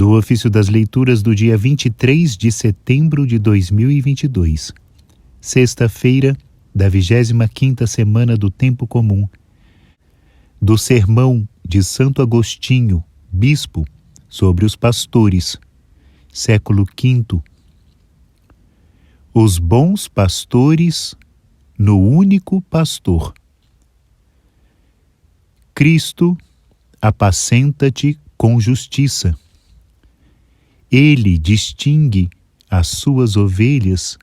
do ofício das leituras do dia 23 de setembro de 2022, sexta-feira da 25ª semana do Tempo Comum, do sermão de Santo Agostinho, bispo, sobre os pastores, século V. Os bons pastores no único pastor. Cristo, apacenta-te com justiça. Ele distingue as suas ovelhas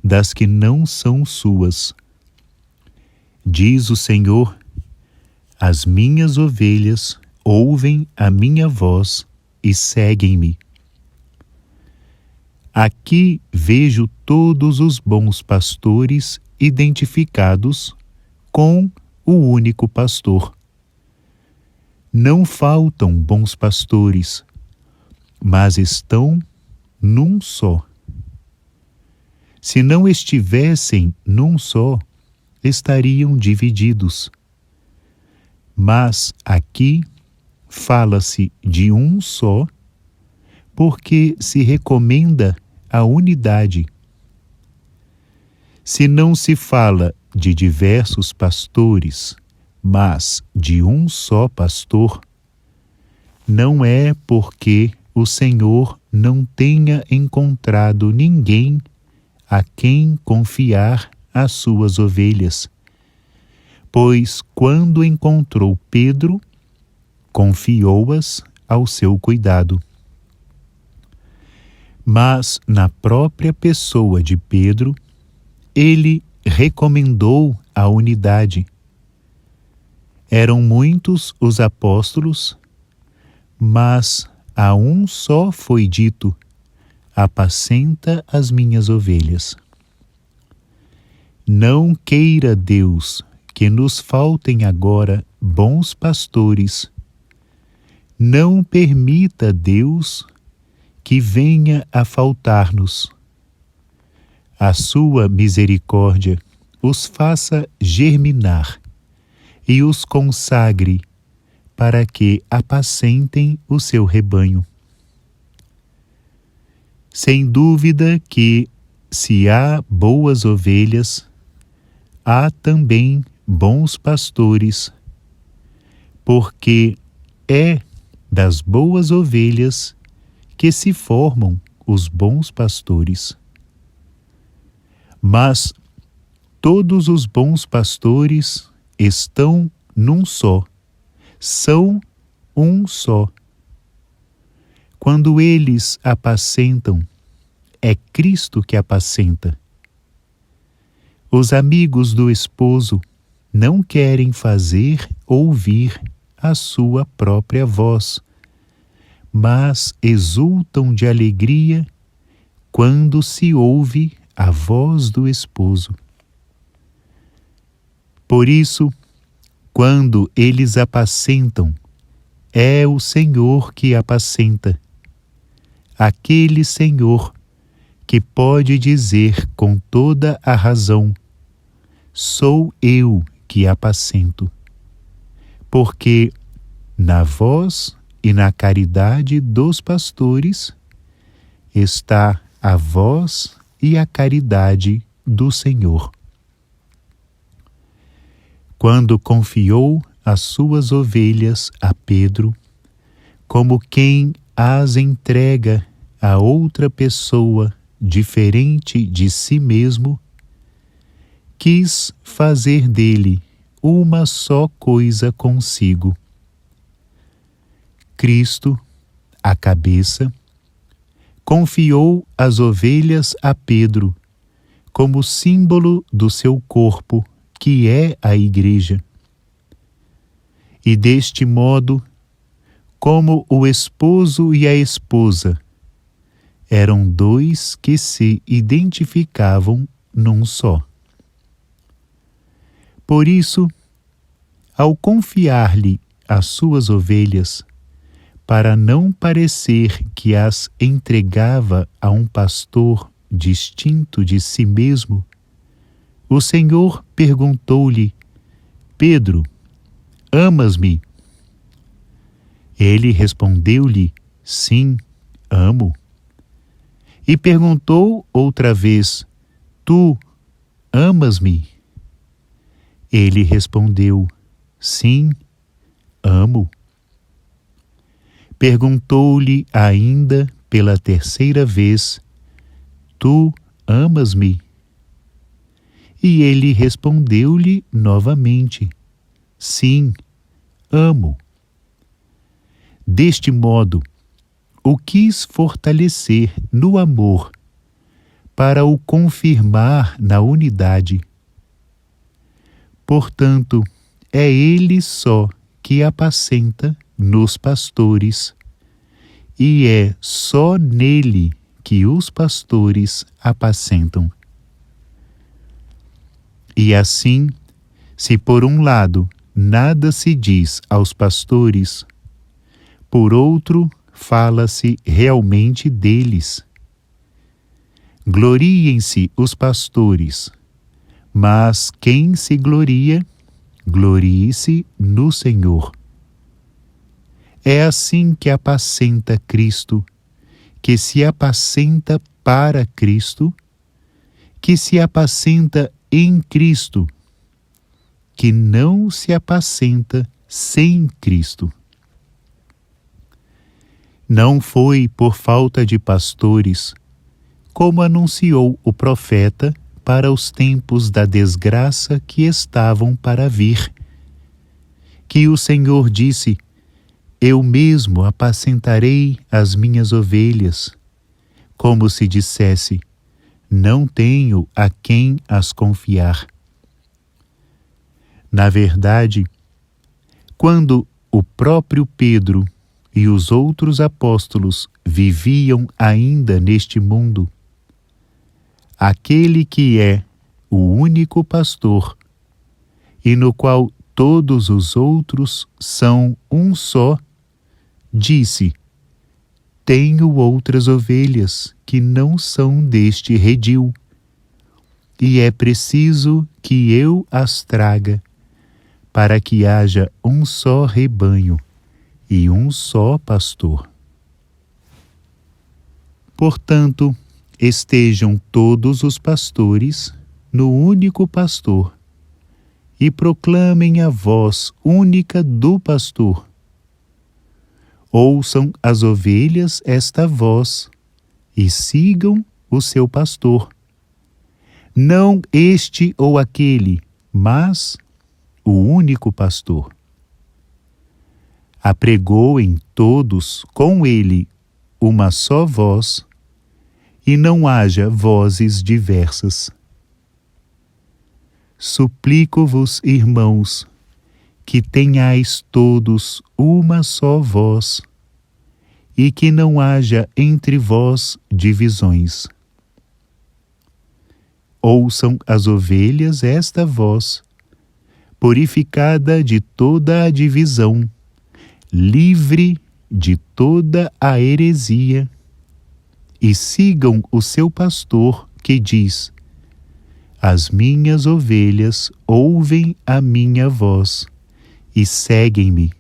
das que não são suas. Diz o Senhor: as minhas ovelhas ouvem a minha voz e seguem-me. Aqui vejo todos os bons pastores identificados com o único pastor. Não faltam bons pastores, mas estão num só. Se não estivessem num só, estariam divididos. Mas aqui fala-se de um só, porque se recomenda a unidade. Se não se fala de diversos pastores, mas de um só pastor, não é porque o Senhor não tenha encontrado ninguém a quem confiar as suas ovelhas, pois quando encontrou Pedro, confiou-as ao seu cuidado. Mas na própria pessoa de Pedro, ele recomendou a unidade. Eram muitos os apóstolos, mas a um só foi dito: apacenta as minhas ovelhas. Não queira Deus que nos faltem agora bons pastores. Não permita Deus que venha a faltar-nos. A sua misericórdia os faça germinar e os consagre para que apacentem o seu rebanho. Sem dúvida que, se há boas ovelhas, há também bons pastores, porque é das boas ovelhas que se formam os bons pastores. Mas todos os bons pastores estão num só, são um só. Quando eles apacentam, é Cristo que apacenta. Os amigos do esposo não querem fazer ouvir a sua própria voz, mas exultam de alegria quando se ouve a voz do esposo. Por isso, quando eles apacentam, é o Senhor que apacenta. Aquele Senhor que pode dizer com toda a razão: sou eu que apacento. Porque na voz e na caridade dos pastores está a voz e a caridade do Senhor. Quando confiou as suas ovelhas a Pedro, como quem as entrega a outra pessoa diferente de si mesmo, quis fazer dele uma só coisa consigo. Cristo, a cabeça, confiou as ovelhas a Pedro como símbolo do seu corpo, que é a Igreja. E deste modo, como o esposo e a esposa eram dois que se identificavam num só. Por isso, ao confiar-lhe as suas ovelhas, para não parecer que as entregava a um pastor distinto de si mesmo, o Senhor perguntou-lhe: Pedro, amas-me? Ele respondeu-lhe: sim, amo. E perguntou outra vez: tu amas-me? Ele respondeu: sim, amo. Perguntou-lhe ainda pela terceira vez: tu amas-me? E ele respondeu-lhe novamente: sim, amo. Deste modo, o quis fortalecer no amor, para o confirmar na unidade. Portanto, é ele só que apacenta nos pastores, e é só nele que os pastores apacentam. E assim, se por um lado nada se diz aos pastores, por outro fala-se realmente deles. Gloriem-se os pastores, mas quem se gloria, glorie-se no Senhor. É assim que apacenta Cristo, que se apacenta para Cristo, que se apacenta em Cristo, que não se apacenta sem Cristo. Não foi por falta de pastores, como anunciou o profeta para os tempos da desgraça que estavam para vir, que o Senhor disse: eu mesmo apacentarei as minhas ovelhas, como se dissesse: não tenho a quem as confiar. Na verdade, quando o próprio Pedro e os outros apóstolos viviam ainda neste mundo, aquele que é o único pastor, e no qual todos os outros são um só, disse: tenho outras ovelhas que não são deste redil, e é preciso que eu as traga, para que haja um só rebanho e um só pastor. Portanto, estejam todos os pastores no único pastor, e proclamem a voz única do pastor. Ouçam as ovelhas esta voz, e sigam o seu pastor. Não este ou aquele, mas o único pastor. Apregoem todos com ele uma só voz, e não haja vozes diversas. Suplico-vos, irmãos, que tenhais todos uma só voz, e que não haja entre vós divisões. Ouçam as ovelhas esta voz, purificada de toda a divisão, livre de toda a heresia, e sigam o seu pastor, que diz: as minhas ovelhas ouvem a minha voz e seguem-me.